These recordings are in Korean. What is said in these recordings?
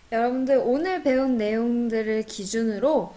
여러분들 오늘 배운 내용들을 기준으로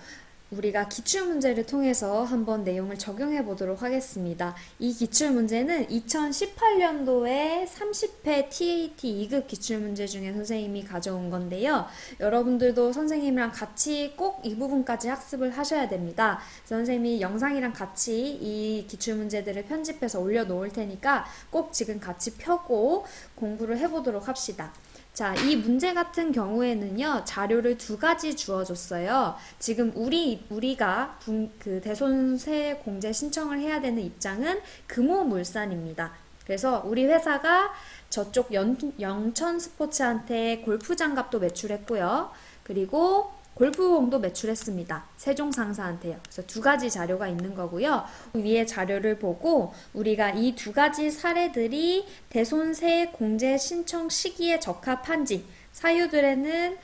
우리가 기출문제를 통해서 한번 내용을 적용해 보도록 하겠습니다. 이 기출문제는 2018년도에 30회 TAT 2급 기출문제 중에 선생님이 가져온 건데요. 여러분들도 선생님이랑 같이 꼭 이 부분까지 학습을 하셔야 됩니다. 선생님이 영상이랑 같이 이 기출문제들을 편집해서 올려놓을 테니까 꼭 지금 같이 펴고 공부를 해보도록 합시다. 자, 이 문제 같은 경우에는요, 자료를 두 가지 주어줬어요. 지금 우리가 그 대손세 공제 신청을 해야 되는 입장은 금호물산입니다. 그래서 우리 회사가 저쪽 영천 스포츠한테 골프 장갑도 매출했고요. 그리고 골프공도 매출했습니다. 세종상사한테요. 그래서 두 가지 자료가 있는 거고요. 위에 자료를 보고 우리가 이 두 가지 사례들이 대손세 공제 신청 시기에 적합한지 사유들에는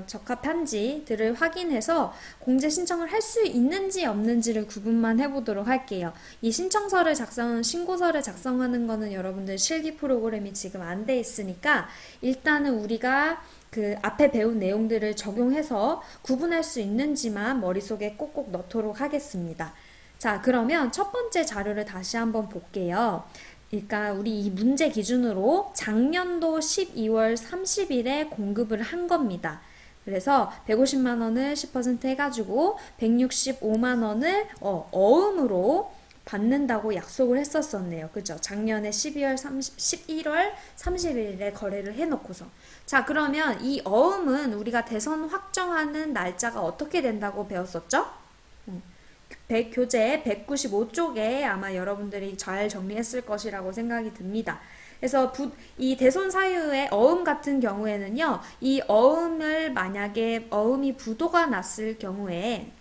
적합한지들을 확인해서 공제 신청을 할 수 있는지 없는지를 구분만 해보도록 할게요. 이 신고서를 작성하는 거는 여러분들 실기 프로그램이 지금 안 돼 있으니까 일단은 우리가 그 앞에 배운 내용들을 적용해서 구분할 수 있는지만 머릿속에 꼭꼭 넣도록 하겠습니다. 자, 그러면 첫 번째 자료를 다시 한번 볼게요. 그러니까 우리 이 문제 기준으로 작년도 12월 30일에 공급을 한 겁니다. 그래서 150만 원을 10% 해가지고 165만 원을 어음으로 받는다고 약속을 했었었네요. 그죠? 작년에 11월 30일에 거래를 해놓고서. 자, 그러면 이 어음은 우리가 대선 확정하는 날짜가 어떻게 된다고 배웠었죠? 교재 195쪽에 아마 여러분들이 잘 정리했을 것이라고 생각이 듭니다. 그래서 이 대손 사유의 어음 같은 경우에는요, 이 어음을 만약에 어음이 부도가 났을 경우에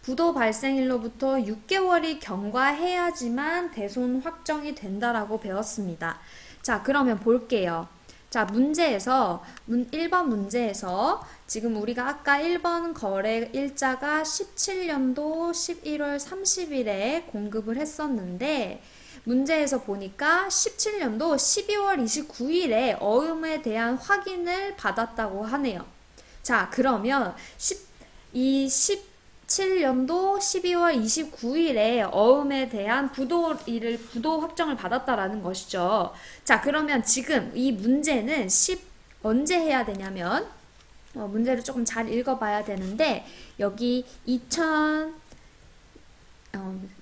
부도 발생일로부터 6개월이 경과해야지만 대손 확정이 된다라고 배웠습니다. 자, 그러면 볼게요. 자, 1번 문제에서 지금 우리가 아까 1번 거래 일자가 17년도 11월 30일에 공급을 했었는데 문제에서 보니까 17년도 12월 29일에 어음에 대한 확인을 받았다고 하네요. 자, 그러면 17년도 12월 29일에 어음에 대한 부도 확정을 받았다라는 것이죠. 자, 그러면 지금 이 문제는 언제 해야 되냐면, 문제를 조금 잘 읽어봐야 되는데, 여기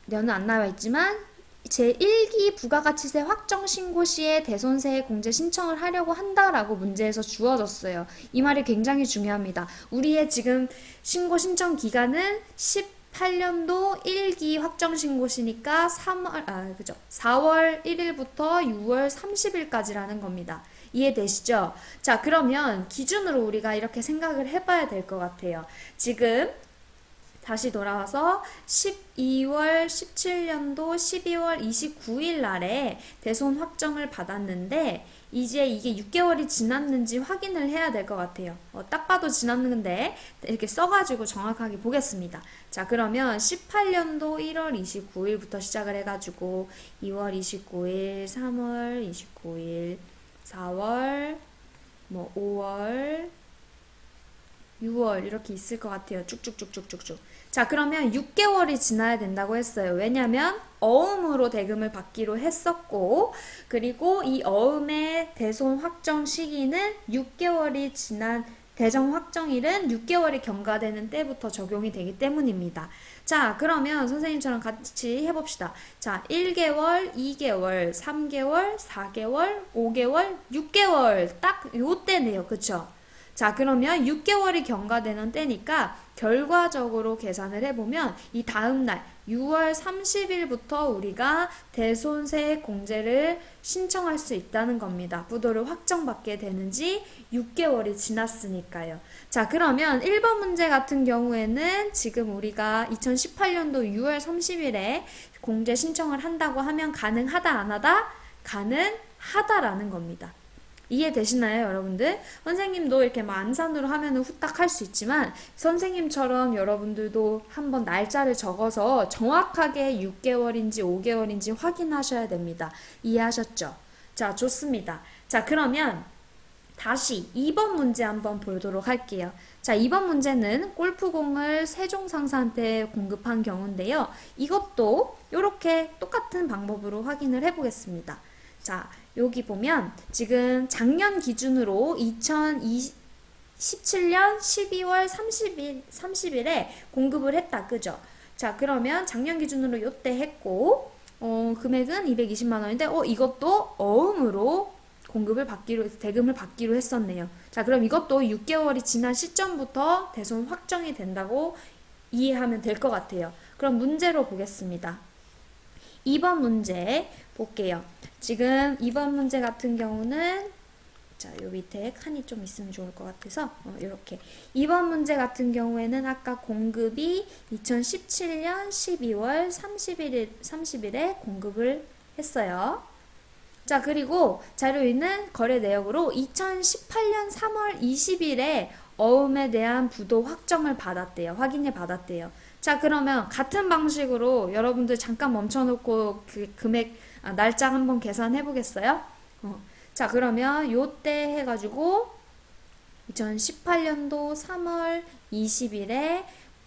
년은 안 나와 있지만, 제1기 부가가치세 확정 신고 시에 대손세 공제 신청을 하려고 한다라고 문제에서 주어졌어요. 이 말이 굉장히 중요합니다. 우리의 지금 신고 신청 기간은 18년도 1기 확정 신고시니까 4월 1일부터 6월 30일까지라는 겁니다. 이해되시죠? 자, 그러면 기준으로 우리가 이렇게 생각을 해봐야 될 것 같아요. 지금 다시 돌아와서 17년도 12월 29일 날에 대손 확정을 받았는데 이제 이게 6개월이 지났는지 확인을 해야 될 것 같아요. 딱 봐도 지났는데 이렇게 써가지고 정확하게 보겠습니다. 자, 그러면 18년도 1월 29일부터 시작을 해가지고 2월 29일, 3월 29일, 4월, 5월, 6월 이렇게 있을 것 같아요. 쭉쭉쭉쭉쭉쭉. 자, 그러면 6개월이 지나야 된다고 했어요. 왜냐면 어음으로 대금을 받기로 했었고, 그리고 이 어음의 대손 확정 시기는 6개월이 지난 대정 확정일은 6개월이 경과되는 때부터 적용이 되기 때문입니다. 자, 그러면 선생님처럼 같이 해봅시다. 자, 1개월, 2개월, 3개월, 4개월, 5개월, 6개월 딱 요때네요. 그쵸? 자, 그러면 6개월이 경과되는 때니까 결과적으로 계산을 해보면 이 다음날 6월 30일부터 우리가 대손세 공제를 신청할 수 있다는 겁니다. 부도를 확정받게 되는지 6개월이 지났으니까요. 자, 그러면 1번 문제 같은 경우에는 지금 우리가 2018년도 6월 30일에 공제 신청을 한다고 하면 가능하다 안 하다? 가능하다라는 겁니다. 이해되시나요, 여러분들? 선생님도 이렇게 만산으로 하면은 후딱 할 수 있지만 선생님처럼 여러분들도 한번 날짜를 적어서 정확하게 6개월인지 5개월인지 확인하셔야 됩니다. 이해하셨죠? 자, 좋습니다. 자, 그러면 다시 2번 문제 한번 보도록 할게요. 자, 2번 문제는 골프공을 세종상사한테 공급한 경우인데요. 이것도 이렇게 똑같은 방법으로 확인을 해보겠습니다. 자, 여기 보면 지금 작년 기준으로 2017년 12월 30일에 공급을 했다. 그죠? 자, 그러면 작년 기준으로 요때 했고, 금액은 220만 원인데, 이것도 어음으로 대금을 받기로 했었네요. 자, 그럼 이것도 6개월이 지난 시점부터 대손 확정이 된다고 이해하면 될 것 같아요. 그럼 문제로 보겠습니다. 2번 문제 볼게요. 지금 2번 문제 같은 경우는 자, 요 밑에 칸이 좀 있으면 좋을 것 같아서 이렇게 2번 문제 같은 경우에는 아까 공급이 2017년 12월 30일에 공급을 했어요. 자, 그리고 자료인은 거래 내역으로 2018년 3월 20일에 어음에 대한 부도 확정을 받았대요. 확인을 받았대요. 자, 그러면 같은 방식으로 여러분들 잠깐 멈춰놓고 그 날짜 한번 계산해 보겠어요? 자, 그러면 요때 해가지고 2018년도 3월 20일에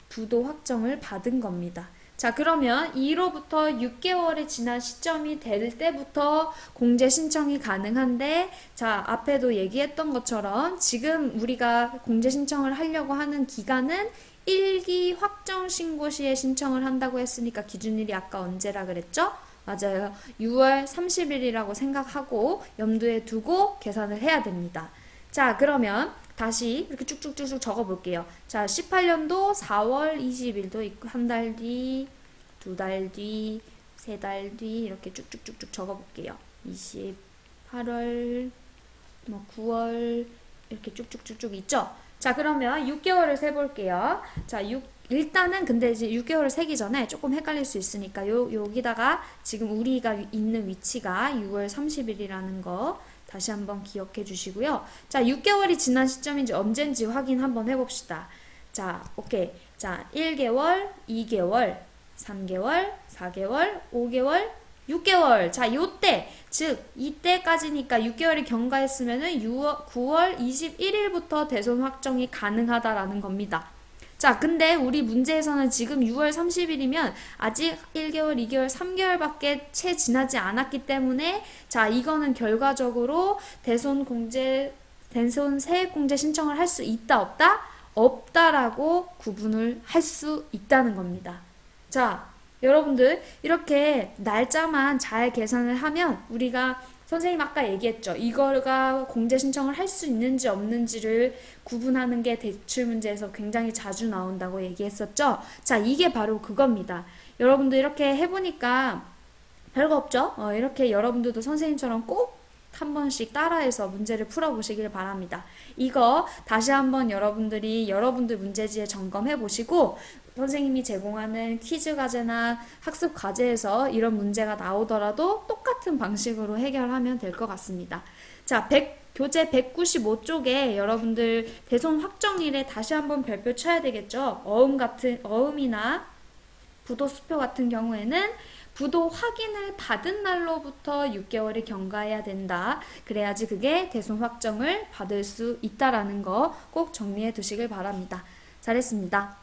부도 확정을 받은 겁니다. 자, 그러면 이로부터 6개월이 지난 시점이 될 때부터 공제 신청이 가능한데, 자, 앞에도 얘기했던 것처럼 지금 우리가 공제 신청을 하려고 하는 기간은 1기 확정 신고 시에 신청을 한다고 했으니까 기준일이 아까 언제라 그랬죠? 맞아요. 6월 30일이라고 생각하고 염두에 두고 계산을 해야 됩니다. 자, 그러면 다시 이렇게 쭉쭉쭉쭉 적어볼게요. 자, 18년도 4월 20일도 있고, 한 달 뒤, 두 달 뒤, 세 달 뒤, 이렇게 쭉쭉쭉쭉 적어볼게요. 28월, 9월, 이렇게 쭉쭉쭉쭉 있죠? 자, 그러면 6개월을 세볼게요. 자, 일단은 근데 이제 6개월을 세기 전에 조금 헷갈릴 수 있으니까 여기다가 지금 우리가 있는 위치가 6월 30일이라는 거 다시 한번 기억해 주시고요. 자, 6개월이 지난 시점인지 언젠지 확인 한번 해봅시다. 자, 오케이. 자, 1개월, 2개월, 3개월, 4개월, 5개월, 6개월. 자, 요때, 즉, 이때까지니까 6개월이 경과했으면은 9월 21일부터 대손 확정이 가능하다라는 겁니다. 자, 근데 우리 문제에서는 지금 6월 30일이면 아직 1개월, 2개월, 3개월밖에 채 지나지 않았기 때문에 자, 이거는 결과적으로 대손 세액 공제 신청을 할 수 있다, 없다? 없다라고 구분을 할 수 있다는 겁니다. 자, 여러분들 이렇게 날짜만 잘 계산을 하면 우리가 선생님 아까 얘기했죠. 이거가 공제 신청을 할 수 있는지 없는지를 구분하는 게 대출문제에서 굉장히 자주 나온다고 얘기했었죠. 자, 이게 바로 그겁니다. 여러분들 이렇게 해보니까 별거 없죠? 이렇게 여러분들도 선생님처럼 꼭 한 번씩 따라해서 문제를 풀어보시길 바랍니다. 이거 다시 한번 여러분들 문제지에 점검해 보시고 선생님이 제공하는 퀴즈 과제나 학습 과제에서 이런 문제가 나오더라도 똑같은 방식으로 해결하면 될 것 같습니다. 자, 교재 195쪽에 여러분들 대손 확정일에 다시 한번 별표 쳐야 되겠죠? 어음이나 부도 수표 같은 경우에는 부도 확인을 받은 날로부터 6개월이 경과해야 된다. 그래야지 그게 대손 확정을 받을 수 있다라는 거 꼭 정리해 두시길 바랍니다. 잘했습니다.